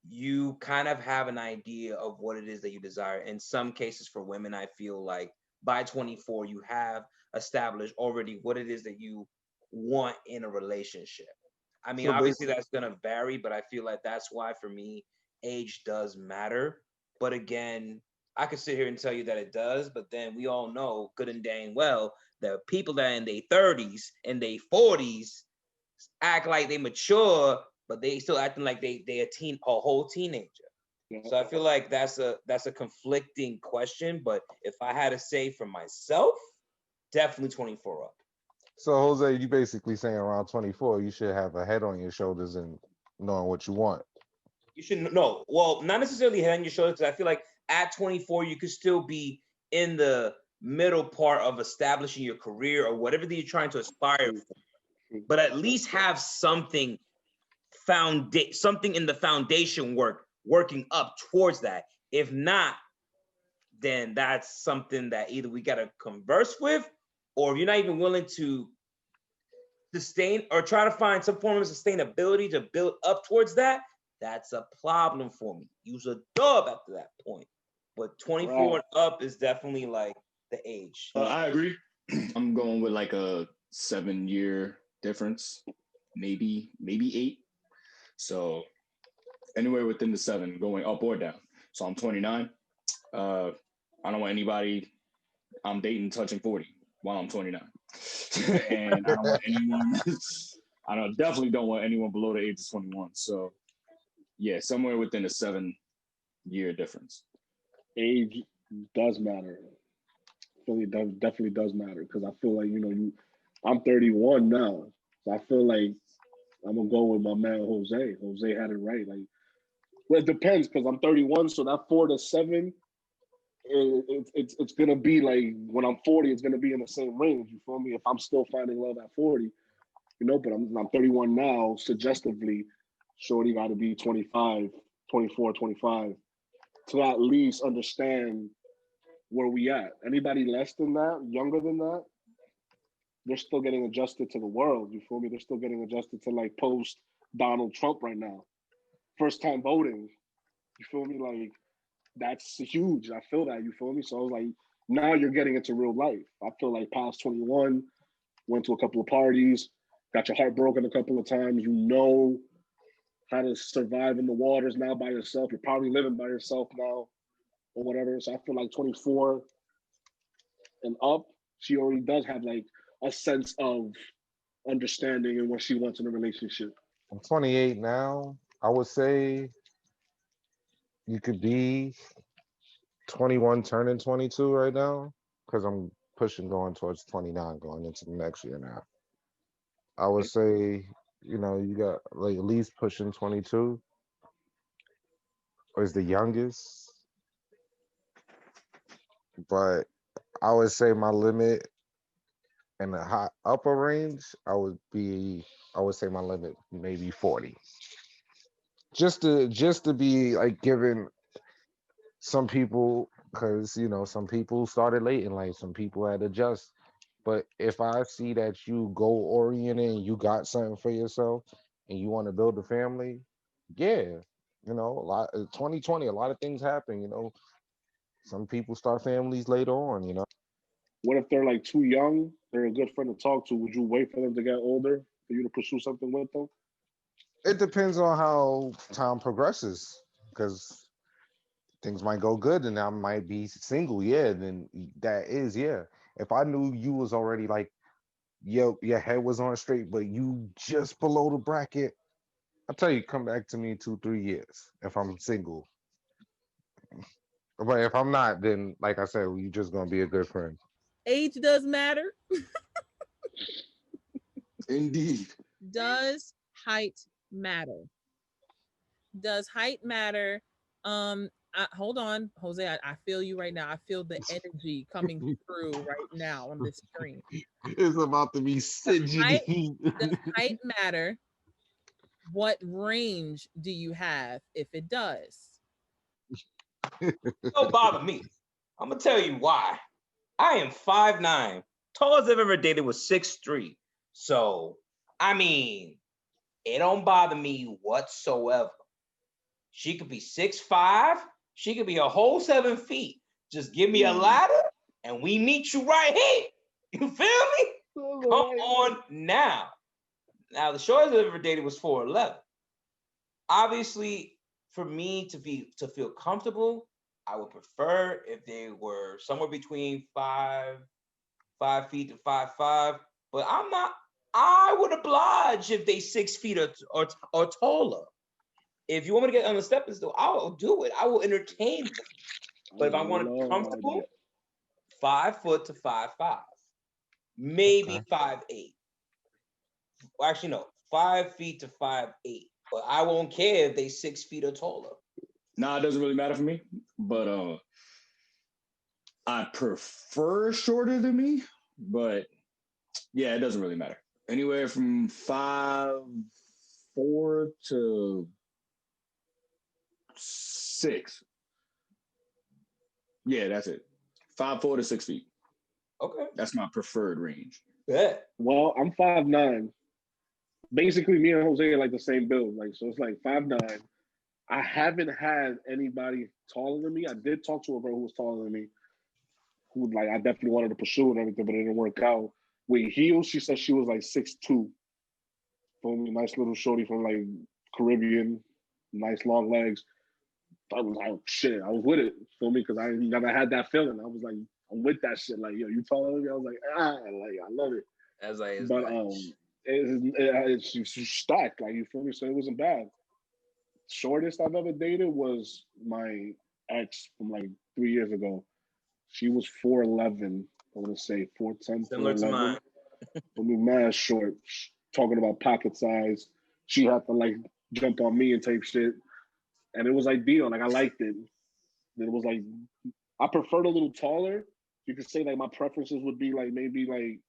you kind of have an idea of what it is that you desire. In some cases for women, I feel like by 24, you have established already what it is that you want in a relationship. I mean, So obviously that's going to vary, but I feel like that's why for me, age does matter. But again, I could sit here and tell you that it does, but then we all know good and dang well that people that are in their 30s and their 40s act like they mature, but they still acting like they a whole teenager. So I feel like that's a conflicting question. But if I had to say for myself, definitely 24 up. So Jose, you basically saying around 24, you should have a head on your shoulders and knowing what you want. You should know. Well, not necessarily head on your shoulders, because I feel like at 24, you could still be in the middle part of establishing your career or whatever that you're trying to aspire for. But at least have something in the foundation working up towards that. If not, then that's something that either we got to converse with, or if you're not even willing to sustain or try to find some form of sustainability to build up towards that, that's a problem for me. Use a dub after that point. But 24 and up is definitely like the age. I agree. I'm going with like a 7-year difference, maybe 8. So anywhere within the 7, going up or down. So I'm 29. I don't want anybody I'm dating touching 40 while I'm 29. And I don't want anyone, definitely don't want anyone below the age of 21. So yeah, somewhere within a 7-year difference. Age does matter. Definitely does matter, because I feel like, I'm 31 now. So I feel like I'm gonna go with my man Jose. Jose had it right. Like, well, it depends, because I'm 31, so that 4 to 7, it's gonna be like when I'm 40, it's gonna be in the same range. You feel me? If I'm still finding love at 40, but I'm 31 now. Suggestively, shorty got to be 25, 24, 25 to at least understand where we at. Anybody less than that, younger than that, they're still getting adjusted to the world. You feel me? They're still getting adjusted to like post Donald Trump right now. First time voting. You feel me? Like, that's huge. I feel that. You feel me? So I was like, now you're getting into real life. I feel like past 21, went to a couple of parties, got your heart broken a couple of times. You know how to survive in the waters now by yourself. You're probably living by yourself now or whatever. So I feel like 24 and up, she already does have like a sense of understanding and what she wants in a relationship. I'm 28 now. I would say you could be 21 turning 22 right now, because I'm pushing going towards 29 going into the next year now. I would say, you got like at least pushing 22 or is the youngest. But I would say my limit in the high upper range, I would say my limit maybe 40. Just to be like giving some people, because some people started late in life, some people had to adjust. But if I see that you goal oriented and you got something for yourself and you want to build a family, yeah, a lot 2020, a lot of things happen. Some people start families later on. What if they're like too young? They're a good friend to talk to. Would you wait for them to get older for you to pursue something with them? It depends on how time progresses, because things might go good and I might be single. Yeah, then that is, yeah. If I knew you was already like your head was on straight, but you just below the bracket, I'll tell you, come back to me in 2-3 years if I'm single. But if I'm not, then like I said, you just gonna be a good friend. Age does matter. Indeed. Does height matter? Does height matter? Hold on, Jose. I feel you right now. I feel the energy coming through right now on this screen. It's about to be Sidney. Does height matter? What range do you have if it does? Don't bother me. I'm gonna tell you why. I am 5'9". Tallest I've ever dated was 6'3". So, I mean, it don't bother me whatsoever. She could be 6'5". She could be a whole 7 feet. Just give me a ladder and we meet you right here. You feel me? Come on now. Now, the shortest I've ever dated was 4'11". Obviously, for me to feel comfortable, I would prefer if they were somewhere between 5 feet to 5'5". But I would oblige if they 6 feet or taller. If you want me to get on the stepping stool, I will do it. I will entertain them. But if I want to be comfortable, 5 foot to 5'5". Maybe 5'8". Well, actually, no, 5 feet to 5'8". But I won't care if they 6 feet or taller. Nah, it doesn't really matter for me. But I prefer shorter than me. But yeah, it doesn't really matter. Anywhere from 5'4" to 6. Yeah, that's it. 5'4" to 6 feet. Okay. That's my preferred range. Yeah. Well, I'm 5'9". basically me and Jose are like the same build. Like, so it's like 5'9". I haven't had anybody taller than me. I did talk to a girl who was taller than me, who like I definitely wanted to pursue and everything, but it didn't work out. With heels, she said she was like 6'2". Nice little shorty from like Caribbean, nice long legs. I was like, shit, I was with it. Feel me? Because I never had that feeling. I was like, I'm with that shit. Like, yo, you taller than me? I was like, like I love it. As I is But nice. it's stacked. Like, you feel me? So it wasn't bad. Shortest I've ever dated was my ex from like 3 years ago. She was 4'11". I want to say 4'10", Similar to 4'11". mine. I mean, mad short. Talking about pocket size. She had to like jump on me and type shit. And it was ideal. Like I liked it. It was like I preferred a little taller. You could say like my preferences would be like maybe like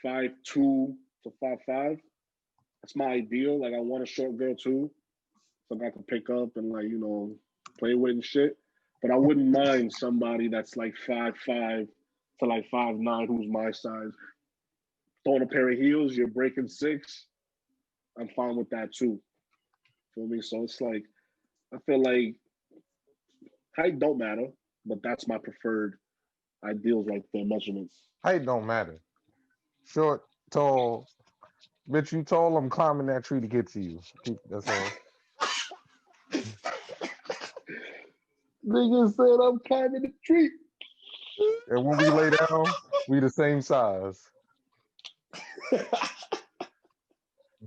5'2" to 5'5". That's my ideal. Like I want a short girl too, so I can pick up and like play with and shit. But I wouldn't mind somebody that's like 5'5" to like 5'9" who's my size. Throwing a pair of heels, you're breaking 6. I'm fine with that too. Feel me? So it's like I feel like height don't matter, but that's my preferred ideals right there, measurements. Height don't matter. Short, tall, bitch, you tall, I'm climbing that tree to get to you. That's all. Nigga said I'm climbing the tree. And when we lay down, we the same size.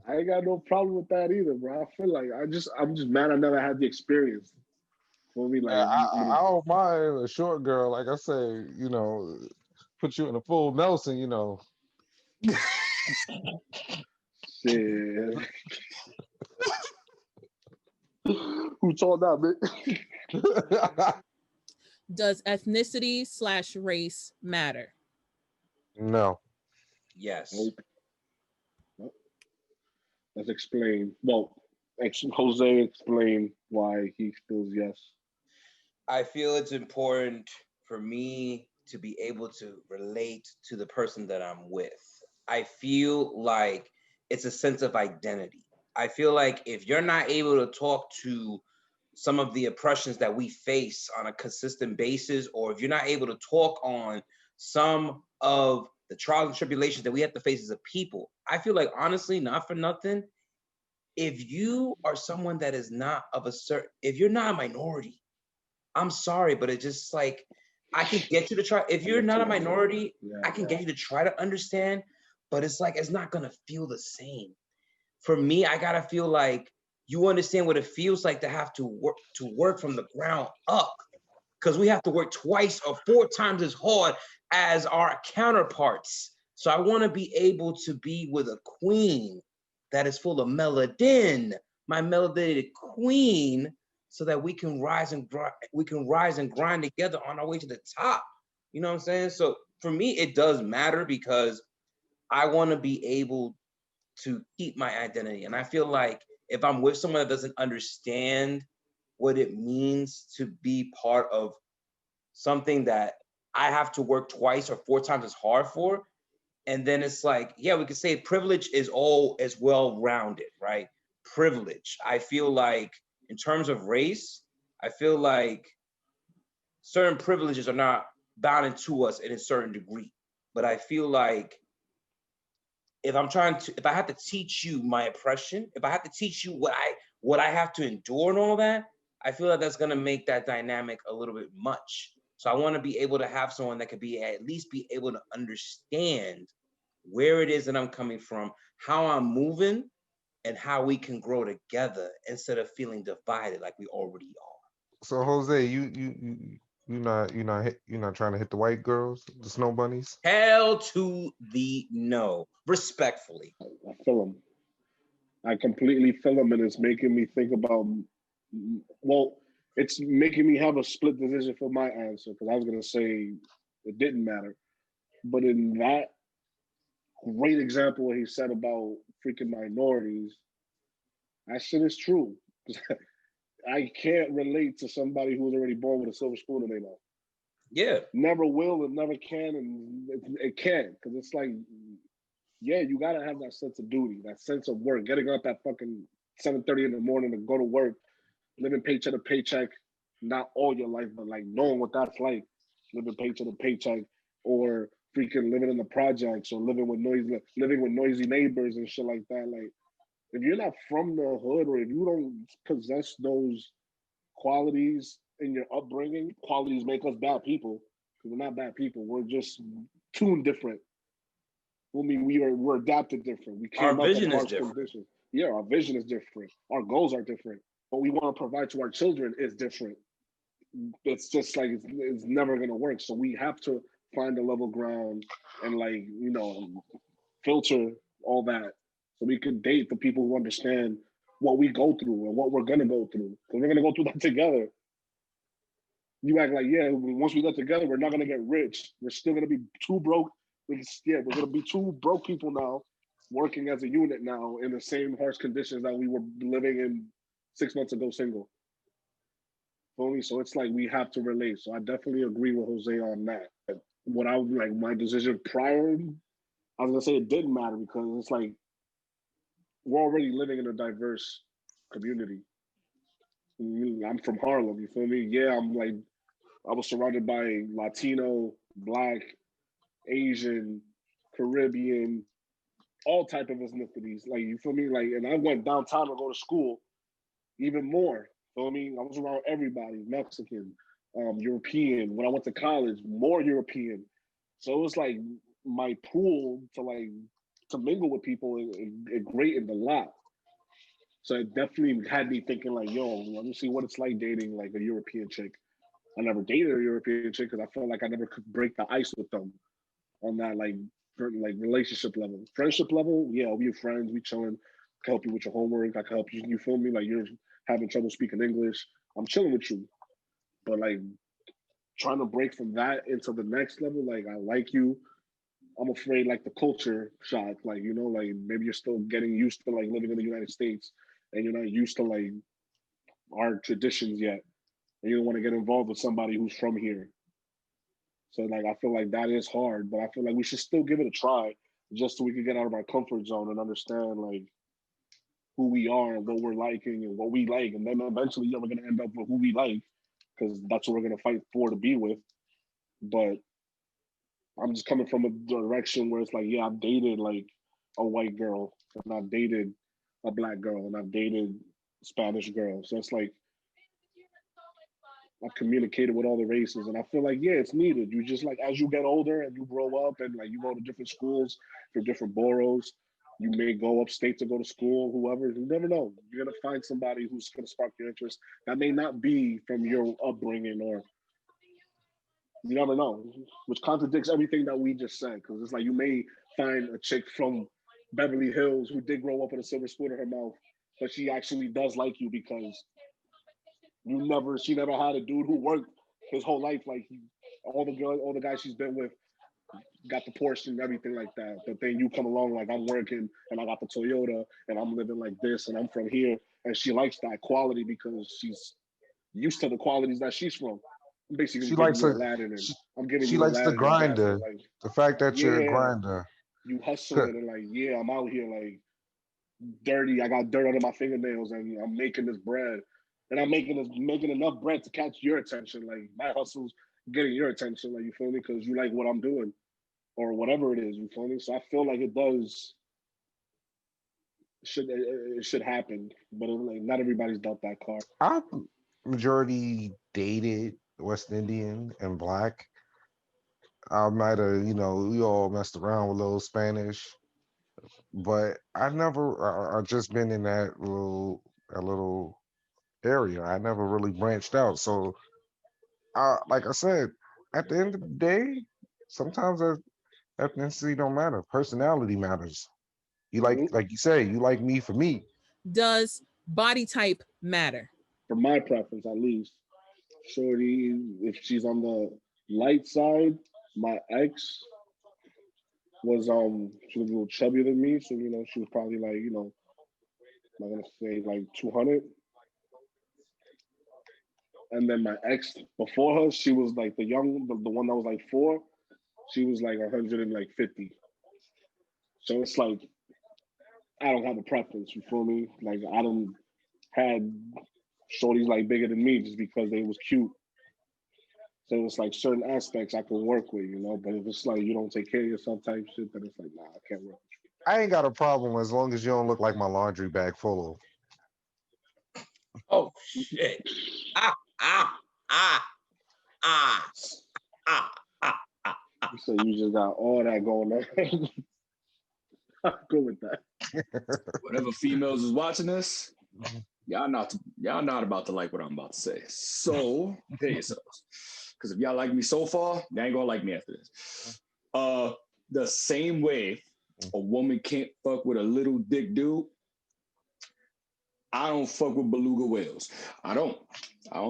I ain't got no problem with that either, bro. I feel like I'm just mad I never had the experience. For me, like I don't mind a short girl. Like I say, put you in a full Nelson, shit. Who told that, man? Does ethnicity/race matter? No. Yes. Nope. Let's explain. Well, Jose explain why he feels yes. I feel it's important for me to be able to relate to the person that I'm with. I feel like it's a sense of identity. I feel like if you're not able to talk to some of the oppressions that we face on a consistent basis, or if you're not able to talk on some of the trials and tribulations that we have to face as a people, I feel like, honestly, not for nothing, if you are someone that is not of a certain, if you're not a minority, I'm sorry, but it's just like, I can get you to try. If you're not a minority, I can get you to try to understand, but it's like, it's not gonna feel the same. For me, I gotta feel like you understand what it feels like to have to work from the ground up, because we have to work twice or 4 times as hard as our counterparts. So I want to be able to be with a queen that is full of melanin, my melanated queen, so that we can rise and grind together on our way to the top. You know what I'm saying? So for me, it does matter because I want to be able to keep my identity. And I feel like if I'm with someone that doesn't understand what it means to be part of something that I have to work twice or 4 times as hard for, and then it's like, yeah, we could say privilege is all as well-rounded, right? Privilege. I feel like in terms of race, I feel like certain privileges are not bound to us in a certain degree. But I feel like if I have to teach you my oppression, if I have to teach you what I have to endure and all that, I feel like that's gonna make that dynamic a little bit much. So I want to be able to have someone that could be at least be able to understand where it is that I'm coming from, how I'm moving, and how we can grow together instead of feeling divided like we already are. So Jose, you're not trying to hit the white girls, the snow bunnies? Hell to the no, respectfully. I feel him. I completely feel him, and it's making me think about. Well, it's making me have a split decision for my answer because I was gonna say it didn't matter, but in that great example what he said about freaking minorities, that shit is true. I can't relate to somebody who's already born with a silver spoon in their mouth. Yeah. Never will and never can, and it can't because it's like yeah, you gotta have that sense of duty, that sense of work, getting up at fucking 7:30 in the morning to go to work, living paycheck to paycheck, not all your life, but like knowing what that's like, living paycheck to paycheck, or freaking living in the projects, or living with noisy neighbors and shit like that. Like, if you're not from the hood, or if you don't possess those qualities in your upbringing, qualities make us bad people. Because we're not bad people. We're just tuned different. I mean, we're adapted different. We Our came up in vision is harsh different. conditions. Yeah, our vision is different. Our goals are different. What we want to provide to our children is different. It's just like it's never gonna work. So we have to find a level ground and like filter all that so we can date the people who understand what we go through and what we're gonna go through. Because we're gonna go through that together. You act like, yeah, once we get together, we're not gonna get rich. We're still gonna be too broke. We're gonna be two broke people now, working as a unit now in the same harsh conditions that we were living in 6 months ago, single. Feel me? So it's like we have to relate. So I definitely agree with Jose on that. What I like my decision prior, I was gonna say it didn't matter because it's like we're already living in a diverse community. I'm from Harlem, you feel me? Yeah, I was surrounded by Latino, Black, Asian, Caribbean, all type of ethnicities. Like you feel me? Like, and I went downtown to go to school even more. Feel me? I was around everybody, Mexican, European. When I went to college, more European. So it was like my pool to mingle with people it greatened a lot. So it definitely had me thinking like, yo, let me see what it's like dating like a European chick. I never dated a European chick because I felt like I never could break the ice with them on that like relationship level. Friendship level, yeah, we friends, we chilling. I can help you with your homework. I can help you. You feel me? Like you're having trouble speaking English. I'm chilling with you. But like trying to break from that into the next level, like I like you. I'm afraid like the culture shock, like like maybe you're still getting used to like living in the United States and you're not used to like our traditions yet. And you don't want to get involved with somebody who's from here. So like I feel like that is hard, but I feel like we should still give it a try just so we can get out of our comfort zone and understand like who we are and what we're liking and what we like. And then eventually we're gonna end up with who we like because that's what we're gonna fight for to be with. But I'm just coming from a direction where it's like, yeah, I've dated like a white girl and I've dated a black girl and I've dated a Spanish girl. So it's like I've communicated with all the races, and I feel like yeah, it's needed. You just like as you get older and you grow up, and like you go to different schools for different boroughs. You may go upstate to go to school. Whoever, you never know. You're gonna find somebody who's gonna spark your interest. That may not be from your upbringing, or you never know, which contradicts everything that we just said. Because it's like you may find a chick from Beverly Hills who did grow up with a silver spoon in her mouth, but she actually does like you because she never had a dude who worked his whole life like all the guys she's been with got the Porsche and everything like that. But then you come along like I'm working and I got the Toyota and I'm living like this and I'm from here and she likes that quality because she's used to the qualities that she's from. I'm basically She giving likes you a Aladdin and she, I'm giving she you likes the Aladdin and Jasmine. grinder. Like, The fact that you're a yeah, grinder. you hustling and like, yeah, I'm out here like dirty. I got dirt under my fingernails and I'm making this bread. And I'm making enough bread to catch your attention. Like my hustle's getting your attention, like you feel me? Because you like what I'm doing or whatever it is, you feel me? So I feel like it should happen, but like not everybody's dealt that card. I've majority dated West Indian and black. I might have, we all messed around with a little Spanish, but I never, I just been in a little area. I never really branched out. So, like I said, at the end of the day, sometimes ethnicity don't matter. Personality matters. You Mm-hmm. like you say, you like me for me. Does body type matter? For my preference, at least, shorty, if she's on the light side, my ex she was a little chubbier than me, so she was probably like I'm not gonna say like 200. And then my ex before her, she was like the one that was like 4. She was like 150. So it's like I don't have a preference. You feel me? Like I don't had shorties like bigger than me just because they was cute. So it's like certain aspects I can work with, you know. But if it's like you don't take care of yourself type shit, then it's like nah, I can't work. I ain't got a problem as long as you don't look like my laundry bag full of. Oh shit. Ah, ah, ah, ah, ah, ah, ah. So you just got all that going on. I'm good with that. Whatever females is watching this, y'all not about to like what I'm about to say. So prepare yourselves. Because if y'all like me so far, y'all ain't gonna like me after this. The same way a woman can't fuck with a little dick dude, I don't fuck with beluga whales. I don't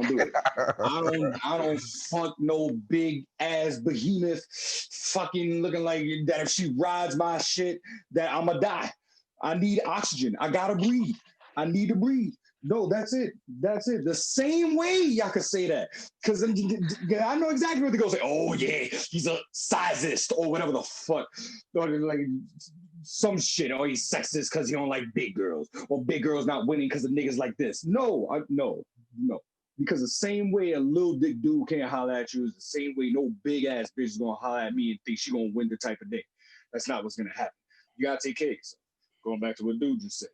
do it. I don't fuck no big ass behemoth fucking looking like that. If she rides my shit, that I'ma die. I need oxygen. I gotta breathe. I need to breathe. No, that's it. That's it. The same way y'all could say that. Because I know exactly what they're going to say. Oh, yeah, he's a sizist or whatever the fuck. Or like some shit. Oh, he's sexist because he don't like big girls. Or big girls not winning because of niggas like this. No. Because the same way a little dick dude can't holler at you is the same way no big ass bitch is going to holler at me and think she going to win the type of dick. That's not what's going to happen. You got to take care of yourself. Going back to what dude just said.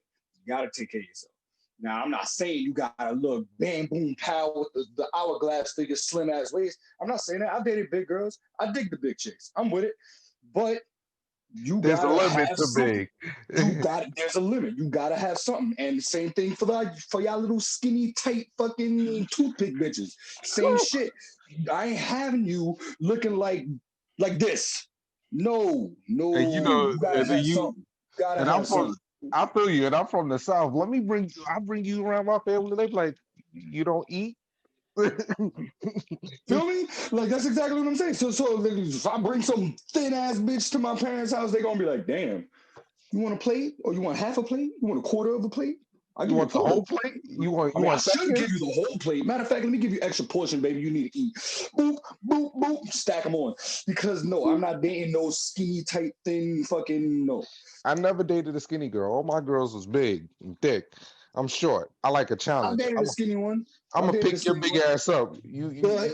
You got to take care of yourself. Now, I'm not saying you gotta look bam, boom, pow with the hourglass figure, slim ass waist. I'm not saying that. I dated big girls. I dig the big chicks. I'm with it. But you There's a gotta limit have to something. big. There's a limit. You gotta have something. And the same thing for y'all little skinny, tight fucking toothpick bitches. Same shit. I ain't having you looking like this. No. And you know, You gotta and then have something. You gotta and I'm have from, something. I feel you, and I'm from the South. I'll bring you around my family. They be like, you don't eat? Feel me? Like that's exactly what I'm saying. So like, if I bring some thin ass bitch to my parents' house, they gonna be like, damn, you want a plate? Or you want half a plate? You want a quarter of a plate? I You give you a want the quarter. whole plate? You I mean, I want should give you seconds? the whole plate. Matter of fact, let me give you extra portion, baby. You need to eat. Boop, boop, boop. Stack them on. Because no, I'm not dating no skinny, tight, thin, fucking no. I never dated a skinny girl. All my girls was big and thick. I'm short. I like a I challenge. dated a skinny one. I'm I gonna dated a pick your skinny big one. ass up. But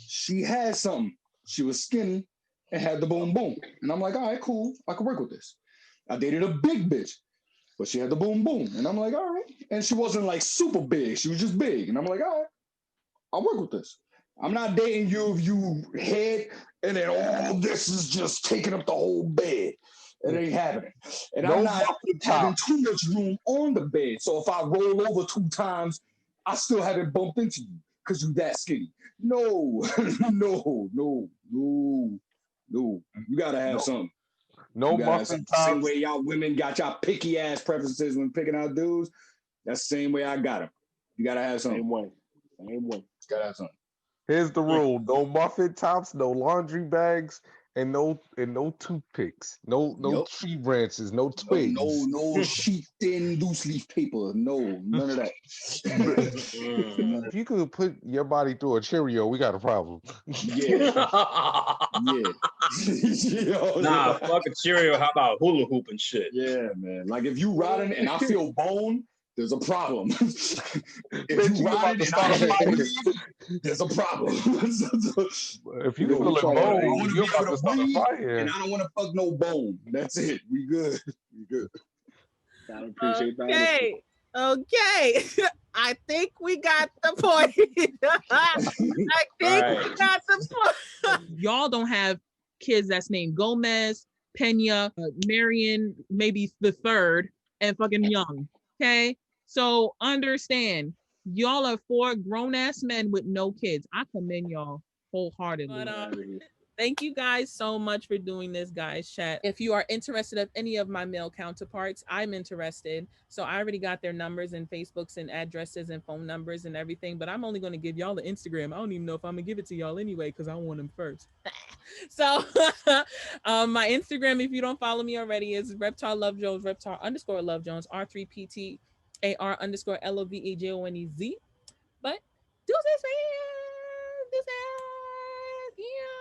she had something. She was skinny and had the boom boom. And I'm like, all right, cool. I can work with this. I dated a big bitch, but she had the boom boom. And I'm like, all right. And she wasn't like super big. She was just big. And I'm like, all right, I'll work with this. I'm not dating you if you head and then all this is just taking up the whole bed. It ain't happening. And No I'm not muffin having top. too much room on the bed. So if I roll over 2 times, I still haven't bumped into you because you that skinny. No, no. You gotta have No, something. no You gotta have something. muffin Same tops. way y'all women got y'all picky ass preferences when picking out dudes. That's the same way I got them. You gotta have something. Same way. You gotta have something. Here's the rule: no muffin tops, no laundry bags, and no toothpicks. No Yup. tree branches, no twigs. No sheet thin loose leaf paper. No, none of that. None of If you could put your body through a Cheerio, we got a problem. Yeah, yeah. Nah, fuck a Cheerio. How about hula hoop and shit? Yeah, man. Like if you riding and I feel bone, there's a problem. If Bitch, you you about riding to and I start a feel fight. bleed, there's a problem. If you No, feeling trying I to- bone, want to you're be about able to to start a breathe, fight and here. I don't want to fuck no bone. That's it. We good. We good. I appreciate the honesty. Okay. I think we got the point. I think Right. we got the point. Y'all don't have kids that's named Gomez, Pena, Marion, maybe the third, and fucking Young. Okay. So understand, y'all are 4 grown ass men with no kids. I commend y'all wholeheartedly. But, thank you guys so much for doing this, guys. Chat. If you are interested of any of my male counterparts, I'm interested. So I already got their numbers and Facebooks and addresses and phone numbers and everything. But I'm only going to give y'all the Instagram. I don't even know if I'm gonna give it to y'all anyway because I want them first. So my Instagram, if you don't follow me already, is Reptar Love Jones, Reptar _Love Jones, R3PTAR _LOVEJONEZ. But deuces, man. Deuces. Yeah.